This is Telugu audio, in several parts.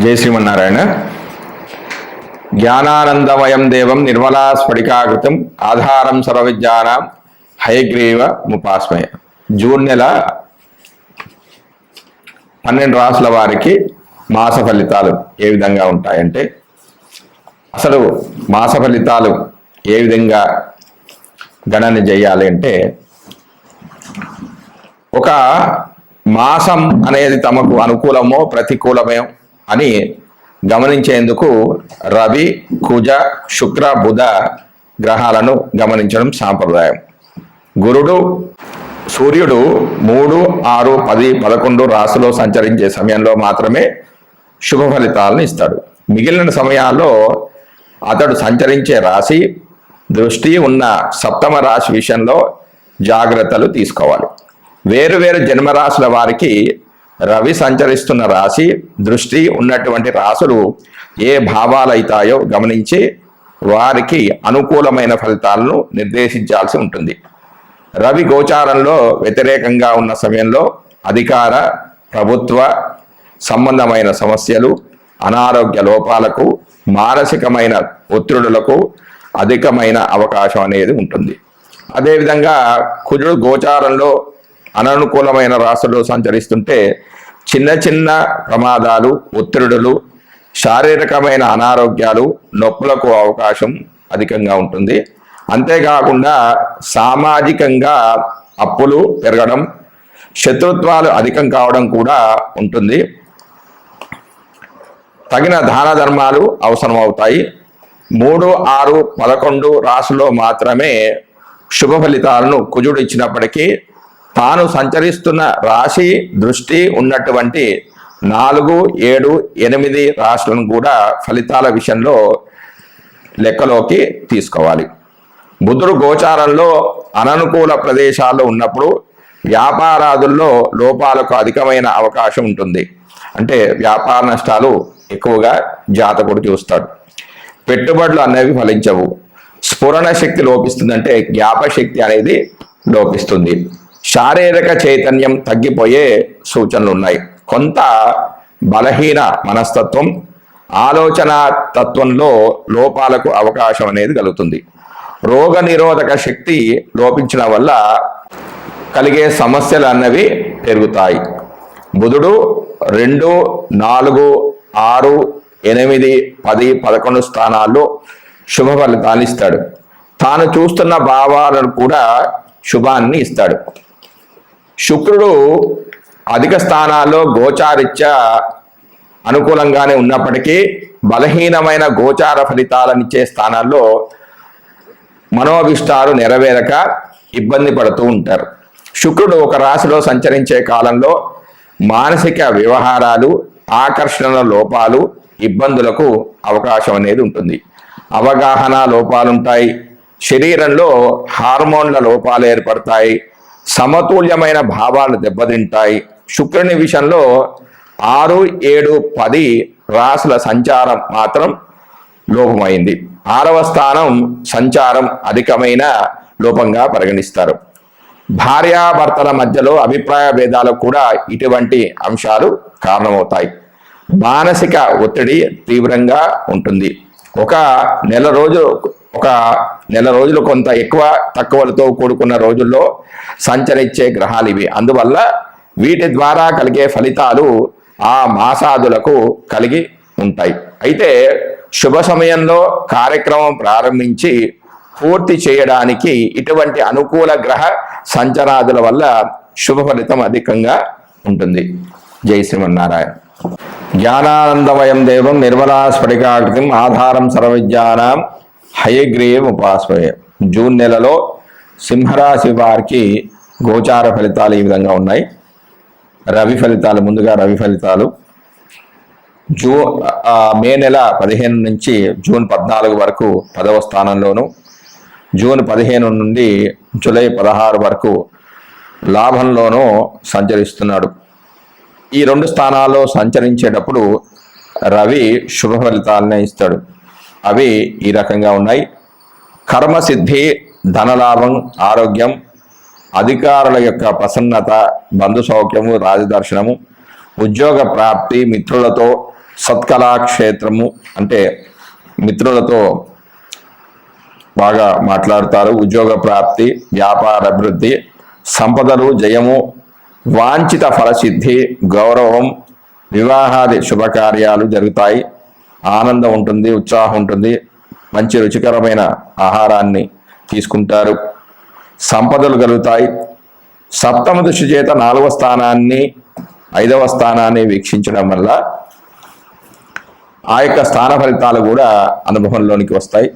జై శ్రీమన్నారాయణ. జ్ఞానానందమయం దేవం నిర్మలా స్ఫటికాకృతం ఆధారం సర్వవిద్యానాం హయగ్రీవ ముపాస్మయ. జూన్ నెల 12 రాసుల వారికి మాస ఫలితాలు ఏ విధంగా ఉంటాయంటే, అసలు మాస ఫలితాలు ఏ విధంగా గణన చేయాలి అంటే, ఒక మాసం అనేది తమకు అనుకూలమో ప్రతికూలమో అని గమనించేందుకు రవి, కుజ, శుక్ర, బుధ గ్రహాలను గమనించడం సాంప్రదాయం. సూర్యుడు 3, 6, 10, 11 రాశిలో సంచరించే సమయంలో మాత్రమే శుభ ఫలితాలను ఇస్తాడు. మిగిలిన సమయాల్లో అతడు సంచరించే రాశి దృష్టి ఉన్న సప్తమ రాశి విషయంలో జాగ్రత్తలు తీసుకోవాలి. వేరువేరు జన్మరాశుల వారికి రవి సంచరిస్తున్న రాశి దృష్టి ఉన్నటువంటి రాశులు ఏ భావాలైతాయో గమనించి వారికి అనుకూలమైన ఫలితాలను నిర్దేశించాల్సి ఉంటుంది. రవి గోచారంలో వ్యతిరేకంగా ఉన్న సమయంలో అధికార, ప్రభుత్వ సంబంధమైన సమస్యలు, అనారోగ్య లోపాలకు, మానసికమైన ఒత్తిడులకు అధికమైన అవకాశం అనేది ఉంటుంది. అదేవిధంగా కుజుడు గోచారంలో అననుకూలమైన రాశుల్లో సంచరిస్తుంటే చిన్న చిన్న ప్రమాదాలు, ఒత్తిడులు, శారీరకమైన అనారోగ్యాలు, నొప్పులకు అవకాశం అధికంగా ఉంటుంది. అంతేకాకుండా సామాజికంగా అప్పులు పెరగడం, శత్రుత్వాలు అధికం కావడం కూడా ఉంటుంది. తగిన దాన ధర్మాలు అవసరమవుతాయి. 3, 6, 11 రాశిలో మాత్రమే శుభ ఫలితాలను కుజుడు ఇచ్చినప్పటికీ తాను సంచరిస్తున్న రాశి దృష్టి ఉన్నటువంటి 4, 7, 8 రాశులను కూడా ఫలితాల విషయంలో లెక్కలోకి తీసుకోవాలి. బుధుడు గోచారంలో అననుకూల ప్రదేశాల్లో ఉన్నప్పుడు వ్యాపారాదుల్లో లోపాలకు అధికమైన అవకాశం ఉంటుంది. అంటే వ్యాపార నష్టాలు ఎక్కువగా జాతకుడు చూస్తాడు. పెట్టుబడులు అనేవి ఫలించవు. స్ఫురణ శక్తి లోపిస్తుందంటే జ్ఞాపశక్తి అనేది లోపిస్తుంది. శారీరక చైతన్యం తగ్గిపోయే సూచనలు ఉన్నాయి. కొంత బలహీన మనస్తత్వం, ఆలోచన తత్వంలో లోపాలకు అవకాశం అనేది కలుగుతుంది. రోగ నిరోధక శక్తి లోపించడం వల్ల కలిగే సమస్యలు అన్నవి పెరుగుతాయి. బుధుడు 2, 4, 6, 8, 10, 11 స్థానాల్లో శుభ ఫలితాలు ఇస్తాడు. తాను చూస్తున్న భావాలను కూడా శుభాన్ని ఇస్తాడు. శుక్రుడు అధిక స్థానాల్లో గోచారిత్యా అనుకూలంగానే ఉన్నప్పటికీ బలహీనమైన గోచార ఫలితాలనిచ్చే స్థానాల్లో మనోభిష్టాలు నెరవేరక ఇబ్బంది పడుతూ ఉంటారు. శుక్రుడు ఒక రాశిలో సంచరించే కాలంలో మానసిక వ్యవహారాలు, ఆకర్షణ లోపాలు, ఇబ్బందులకు అవకాశం అనేది ఉంటుంది. అవగాహన లోపాలుంటాయి. శరీరంలో హార్మోన్ల లోపాలు ఏర్పడతాయి. సమతుల్యమైన భావాలు దెబ్బతింటాయి. శుక్రుని విషయంలో 6, 7, 10 రాశుల సంచారం మాత్రం లోపమైంది. 6వ స్థానం సంచారం అధికమైన లోపంగా పరిగణిస్తారు. భార్యాభర్తల మధ్యలో అభిప్రాయ భేదాలకు కూడా ఇటువంటి అంశాలు కారణమవుతాయి. మానసిక ఒత్తిడి తీవ్రంగా ఉంటుంది. ఒక నెల రోజులు కొంత ఎక్కువ తక్కువలతో కూడుకున్న రోజుల్లో సంచరించే గ్రహాలు ఇవి. అందువల్ల వీటి ద్వారా కలిగే ఫలితాలు ఆ మాసాదులకు కలిగి ఉంటాయి. అయితే శుభ సమయంలో కార్యక్రమం ప్రారంభించి పూర్తి చేయడానికి ఇటువంటి అనుకూల గ్రహ సంచరాదుల వల్ల శుభ ఫలితం అధికంగా ఉంటుంది. జై శ్రీమన్నారాయణ. జ్ఞానానందమయం దేవం నిర్మలా స్ఫటికాకృతిం ఆధారం సర్వవిద్యానాం హయగ్రీవ ఉపాస్మయ. జూన్ నెలలో సింహరాశి వారికి గోచార ఫలితాలు ఈ విధంగా ఉన్నాయి. రవి ఫలితాలు, ముందుగా రవి ఫలితాలు మే నెల 15 నుంచి జూన్ 14 వరకు 10వ స్థానంలోను, జూన్ 15 నుండి జూలై 16 వరకు లాభంలోనూ సంచరిస్తున్నాడు. ఈ 2 స్థానాల్లో సంచరించేటప్పుడు రవి శుభ ఫలితాలనే ఇస్తాడు. అవి ఈ రకంగా ఉన్నాయి. కర్మసిద్ధి, ధనలాభం, ఆరోగ్యం, అధికారుల యొక్క ప్రసన్నత, బంధు సౌఖ్యము, రాజదర్శనము, ఉద్యోగ ప్రాప్తి, మిత్రులతో సత్కళాక్షేత్రము అంటే మిత్రులతో బాగా మాట్లాడతారు. ఉద్యోగ ప్రాప్తి, వ్యాపార అభివృద్ధి, సంపదలు, జయము, వాంఛిత ఫలసిద్ధి, గౌరవం, వివాహాది శుభకార్యాలు జరుగుతాయి. ఆనందం ఉంటుంది, ఉత్సాహం ఉంటుంది, మంచి రుచికరమైన ఆహారాన్ని తీసుకుంటారు, సంపదలు కలుగుతాయి. సప్తమ దృష్టి చేత 4వ స్థానాన్ని 5వ స్థానాన్ని వీక్షించడం వల్ల ఆ యొక్క స్థాన ఫలితాలు కూడా అనుభవంలోనికి వస్తాయి.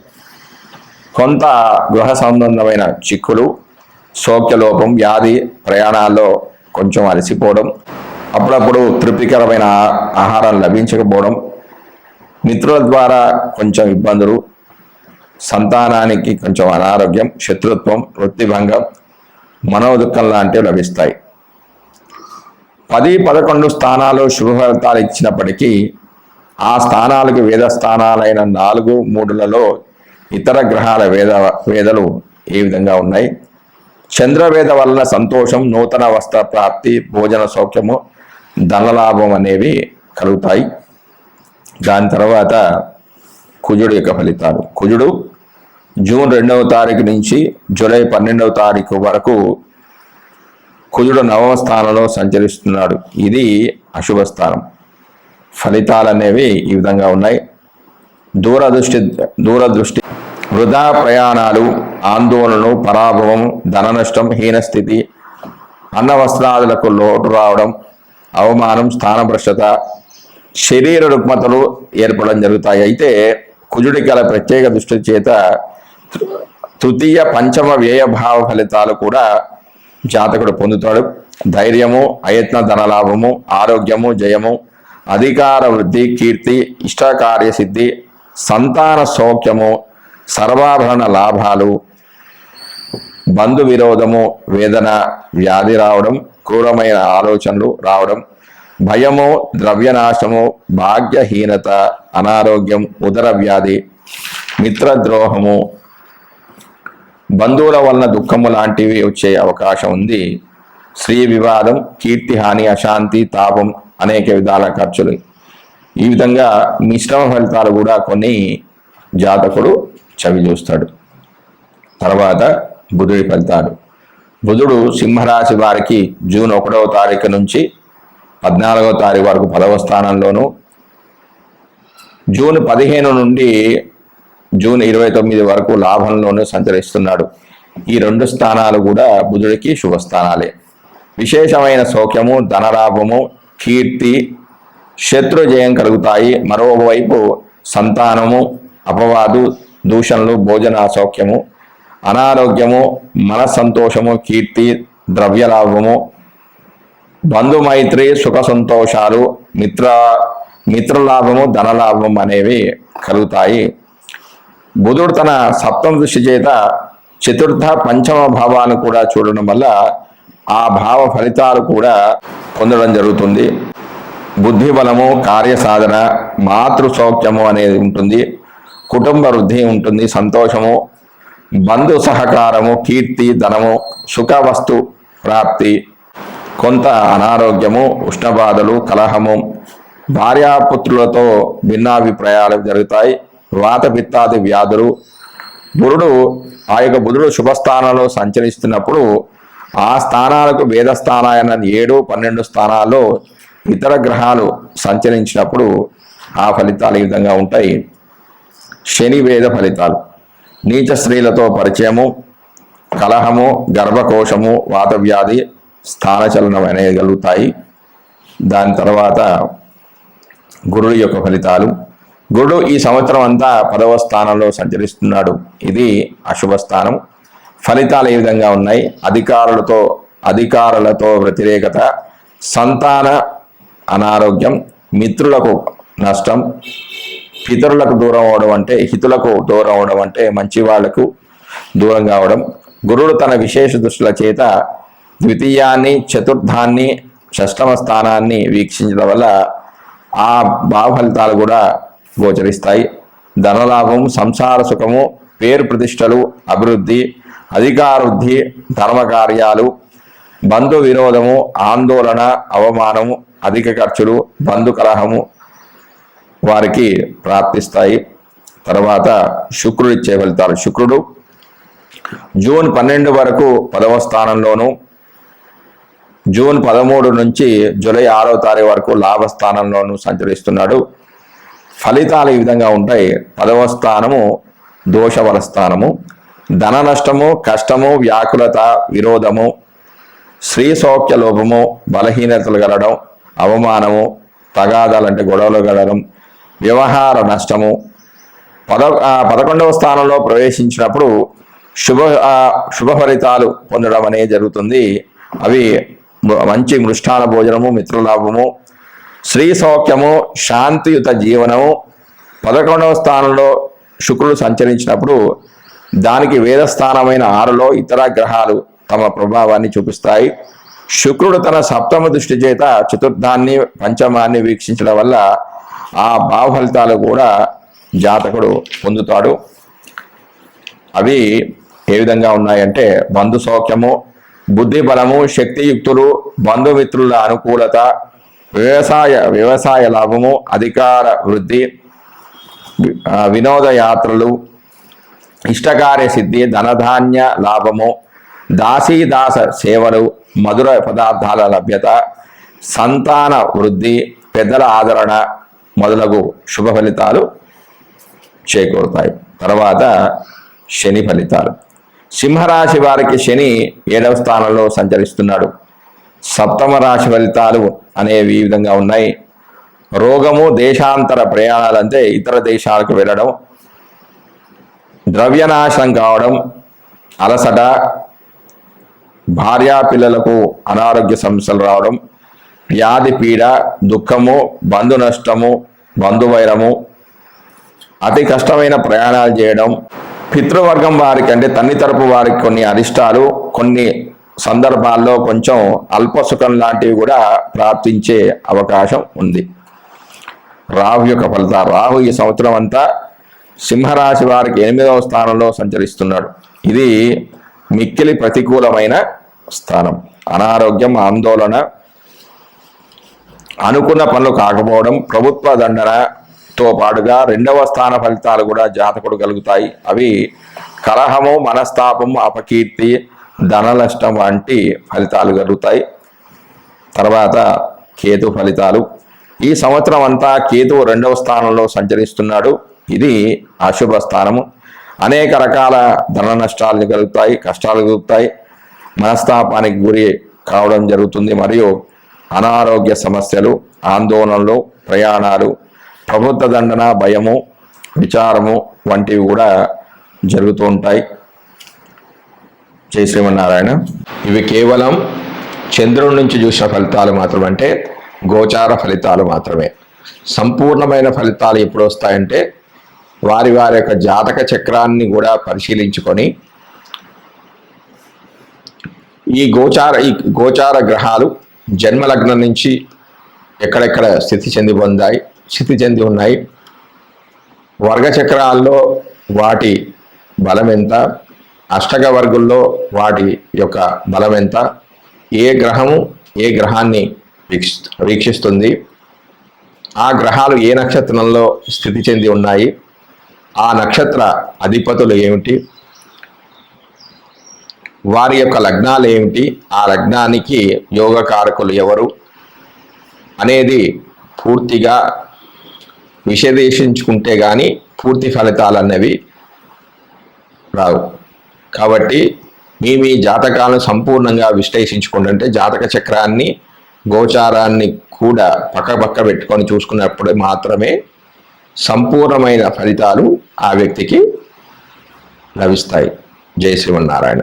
కొంత గృహ సంబంధమైన చిక్కులు, సౌఖ్యలోపం, వ్యాధి, ప్రయాణాల్లో కొంచెం అలసిపోవడం, అప్పుడప్పుడు తృప్తికరమైన ఆహారం లభించకపోవడం, మిత్రుల ద్వారా కొంచెం ఇబ్బందులు, సంతానానికి కొంచెం అనారోగ్యం, శత్రుత్వం, వృత్తిభంగం, మనోదుఖం లాంటివి లభిస్తాయి. 10, 11 స్థానాలు శుభ ఫలితాలు ఇచ్చినప్పటికీ ఆ స్థానాలకు వేద స్థానాలైన 4, 3లలో ఇతర గ్రహాల వేదలు ఏ విధంగా ఉన్నాయి? చంద్రవేద వలన సంతోషం, నూతన వస్త్ర ప్రాప్తి, భోజన సౌఖ్యము, ధనలాభం అనేవి కలుగుతాయి. దాని తర్వాత కుజుడు యొక్క ఫలితాలు. కుజుడు జూన్ 2వ తారీఖు నుంచి జూలై 12వ తారీఖు వరకు కుజుడు 9వ స్థానంలో సంచరిస్తున్నాడు. ఇది అశుభ స్థానం. ఫలితాలు అనేవి ఈ విధంగా ఉన్నాయి. దూరదృష్టి, వృధా ప్రయాణాలు, ఆందోళనలు, పరాభవం, ధన నష్టం, హీనస్థితి, అన్న వస్త్రాదులకు లోటు రావడం, అవమానం, స్థానభ్రష్టత, శరీర రుగ్మతలు ఏర్పడడం జరుగుతాయి. అయితే కుజుడి గల ప్రత్యేక దృష్టి చేత తృతీయ, పంచమ వ్యయభావ ఫలితాలు కూడా జాతకుడు పొందుతాడు. ధైర్యము, అయత్న ధనలాభము, ఆరోగ్యము, జయము, అధికార వృద్ధి, కీర్తి, ఇష్టకార్య సిద్ధి, సంతాన సౌఖ్యము, సర్వాభరణ లాభాలు, బంధు విరోధము, వేదన, వ్యాధి రావడం, క్రూరమైన ఆలోచనలు రావడం, భయము, ద్రవ్యనాశము, భాగ్యహీనత, అనారోగ్యం, ఉదర వ్యాధి, మిత్రద్రోహము, బంధువుల వలన దుఃఖము లాంటివి వచ్చే అవకాశం ఉంది. స్త్రీ వివాదం, కీర్తిహాని, అశాంతి, తాపం, అనేక విధాల ఖర్చులు. ఈ విధంగా మిశ్రమ ఫలితాలు కూడా కొన్ని జాతకుడు చవి చూస్తాడు. తర్వాత బుధుడి ఫలితాలు. బుధుడు సింహరాశి వారికి జూన్ 1వ తారీఖు నుంచి 14వ తారీఖు వరకు 10వ స్థానంలోను, జూన్ 15 నుండి జూన్ 29 వరకు లాభంలోనూ సంచరిస్తున్నాడు. ఈ 2 స్థానాలు కూడా బుధుడికి శుభస్థానాలే. విశేషమైన సౌఖ్యము, ధనలాభము, కీర్తి, శత్రు జయం కలుగుతాయి. మరోవైపు సంతానము, అపవాదు, దూషణలు, భోజన అసౌఖ్యము, అనారోగ్యము, మనస్సంతోషము, కీర్తి, ద్రవ్యలాభము, బంధుమైత్రి, సుఖ సంతోషాలు, మిత్రలాభము, ధనలాభం అనేవి కలుగుతాయి. బుధుడు తన సప్తమ దృష్టి చేత చతుర్థ, పంచమ భావాలను కూడా చూడడం వల్ల ఆ భావ ఫలితాలు కూడా పొందడం జరుగుతుంది. బుద్ధి బలము, కార్యసాధన, మాతృ సౌఖ్యము అనేది ఉంటుంది, కుటుంబ వృద్ధి ఉంటుంది, సంతోషము, బంధు సహకారము, కీర్తి, ధనము, సుఖ వస్తు ప్రాప్తి, కొంత అనారోగ్యము, ఉష్ణబాధలు, కలహము, భార్యాపుత్రులతో భిన్నాభిప్రాయాలు జరుగుతాయి. వాత పిత్తాది వ్యాధులు. బుధుడు శుభస్థానంలో సంచరిస్తున్నప్పుడు ఆ స్థానాలకు వేద స్థానాలైన 7, 12 స్థానాల్లో ఇతర గ్రహాలు సంచరించినప్పుడు ఆ ఫలితాలు ఈ విధంగా ఉంటాయి. శని వేద ఫలితాలు. నీచ స్త్రీలతో పరిచయము, కలహము, గర్భకోశము, వాత వ్యాధి, స్థానచలనం అనేవి కలుగుతాయి. దాని తర్వాత గురుడు యొక్క ఫలితాలు. గురుడు ఈ సంవత్సరం అంతా 10వ స్థానంలో సంచరిస్తున్నాడు. ఇది అశుభ స్థానం. ఫలితాలు ఏ విధంగా ఉన్నాయి? అధికారులతో వ్యతిరేకత, సంతాన అనారోగ్యం, మిత్రులకు నష్టం, పితరులకు దూరం అవడం అంటే హితులకు దూరం అవడం అంటే మంచి వాళ్లకు దూరం కావడం. గురుడు తన విశేష దృష్టిల చేత ద్వితీయాన్ని, చతుర్థాన్ని, షష్టమ స్థానాన్ని వీక్షించడం వల్ల ఆ భావ ఫలితాలు కూడా గోచరిస్తాయి. ధనలాభం, సంసార సుఖము, పేరు ప్రతిష్టలు, అభివృద్ధి, అధికారవృద్ధి, ధర్మకార్యాలు, బంధు విరోధము, ఆందోళన, అవమానము, అధిక ఖర్చులు, బంధు కలహము, వారికి ప్రాప్తిస్తాయి. తర్వాత శుక్రుడు ఇచ్చే ఫలితాలు. శుక్రుడు జూన్ 12 వరకు 10వ స్థానంలోను, జూన్ 13 నుంచి జూలై 6వ తారీఖు వరకు లాభస్థానంలోను సంచరిస్తున్నాడు. ఫలితాలు ఈ విధంగా ఉంటాయి. 10వ స్థానము దోషబల స్థానము. ధన నష్టము, కష్టము, వ్యాకులత, విరోధము, స్త్రీ సౌఖ్య లోపము, బలహీనతలు కలగడం, అవమానము, తగాదాలంటే గొడవలు కలగడం, వ్యవహార నష్టము. 11వ స్థానంలో ప్రవేశించినప్పుడు శుభ ఫలితాలు పొందడం అనేది జరుగుతుంది. అవి మంచి మృష్టాన భోజనము, మిత్రలాభము, స్త్రీ సౌఖ్యము, శాంతియుత జీవనము. 11వ స్థానంలో శుక్రుడు సంచరించినప్పుడు దానికి వేదస్థానమైన 6లో ఇతర గ్రహాలు తమ ప్రభావాన్ని చూపిస్తాయి. శుక్రుడు తన సప్తమ దృష్టి చేత చతుర్థాన్ని, పంచమాన్ని వీక్షించడం వల్ల ఆ భావ ఫలితాలు కూడా జాతకుడు పొందుతాడు. అవి ఏ విధంగా ఉన్నాయంటే బంధు సౌఖ్యము, బుద్ధి బలము, శక్తియుక్తులు, బంధుమిత్రుల అనుకూలత, వ్యవసాయ లాభము, అధికార వృద్ధి, వినోద యాత్రలు, ఇష్టకార్య సిద్ధి, ధనధాన్య లాభము, దాసీదాస సేవలు, మధుర పదార్థాల లభ్యత, సంతాన వృద్ధి, పెద్దల ఆదరణ మొదలగు శుభ ఫలితాలు చేకూరుతాయి. తర్వాత శని ఫలితాలు. సింహరాశి వారికి శని 7వ స్థానంలో సంచరిస్తున్నాడు. సప్తమ రాశి ఫలితాలు అనేవి ఈ విధంగా ఉన్నాయి. రోగము, దేశాంతర ప్రయాణాలంటే ఇతర దేశాలకు వెళ్ళడం, ద్రవ్యనాశనం కావడం, అలసట, భార్యా పిల్లలకు అనారోగ్య సమస్యలు రావడం, వ్యాధి పీడ, దుఃఖము, బంధు నష్టము, బంధువైరము, అతి కష్టమైన ప్రయాణాలు చేయడం, పితృవర్గం వారికి అంటే తల్లి తరపు వారికి కొన్ని అరిష్టాలు, కొన్ని సందర్భాల్లో కొంచెం అల్పసుఖం లాంటివి కూడా ప్రాప్తించే అవకాశం ఉంది. రాహు యొక్క ఫలితాలు. రాహు ఈ సంవత్సరం అంతా సింహరాశి వారికి 8వ స్థానంలో సంచరిస్తున్నాడు. ఇది మిక్కిలి ప్రతికూలమైన స్థానం. అనారోగ్యం, ఆందోళన, అనుకున్న పనులు కాకపోవడం, ప్రభుత్వ దండనతో పాటుగా 2వ స్థాన ఫలితాలు కూడా జాతకుడు కలుగుతాయి. అవి కలహము, మనస్తాపము, అపకీర్తి, ధన నష్టం వంటి ఫలితాలు కలుగుతాయి. తర్వాత కేతు ఫలితాలు. ఈ సంవత్సరం అంతా కేతువు 2వ స్థానంలో సంచరిస్తున్నాడు. ఇది అశుభ స్థానము. అనేక రకాల ధన నష్టాలు కలుగుతాయి, కష్టాలు కలుగుతాయి, మనస్తాపానికి గురి కావడం జరుగుతుంది. మరియు అనారోగ్య సమస్యలు, ఆందోళనలు, ప్రయాణాలు, ప్రభుత్వ దండన, భయము, విచారము వంటివి కూడా జరుగుతూ ఉంటాయి. జై శ్రీమన్నారాయణ. ఇవి కేవలం చంద్రుడి నుంచి చూసిన ఫలితాలు మాత్రమే, అంటే గోచార ఫలితాలు మాత్రమే. సంపూర్ణమైన ఫలితాలు ఎప్పుడు వస్తాయంటే వారి యొక్క జాతక చక్రాన్ని కూడా పరిశీలించుకొని ఈ గోచార గ్రహాలు జన్మలగ్నం నుంచి ఎక్కడెక్కడ స్థితి చెంది ఉన్నాయి, వర్గ చక్రాల్లో వాటి బలం ఎంత, అష్టక వర్గుల్లో వాటి యొక్క బలం ఎంత, ఏ గ్రహము ఏ గ్రహాన్ని వీక్షిస్తుంది, ఆ గ్రహాలు ఏ నక్షత్రంలో స్థితి చెంది ఉన్నాయి, ఆ నక్షత్ర అధిపతులు ఏమిటి, వారి యొక్క లగ్నాలు ఏమిటి, ఆ లగ్నానికి యోగకారకులు ఎవరు అనేది పూర్తిగా విశ్లేషించుకుంటే కానీ పూర్తి ఫలితాలు అనేవి రావు. కాబట్టి మీ జాతకాలను సంపూర్ణంగా విశ్లేషించుకుంటే జాతక చక్రాన్ని, గోచారాన్ని కూడా పక్క పెట్టుకొని చూసుకున్నప్పుడు మాత్రమే సంపూర్ణమైన ఫలితాలు ఆ వ్యక్తికి లభిస్తాయి. జై శ్రీమన్నారాయణ.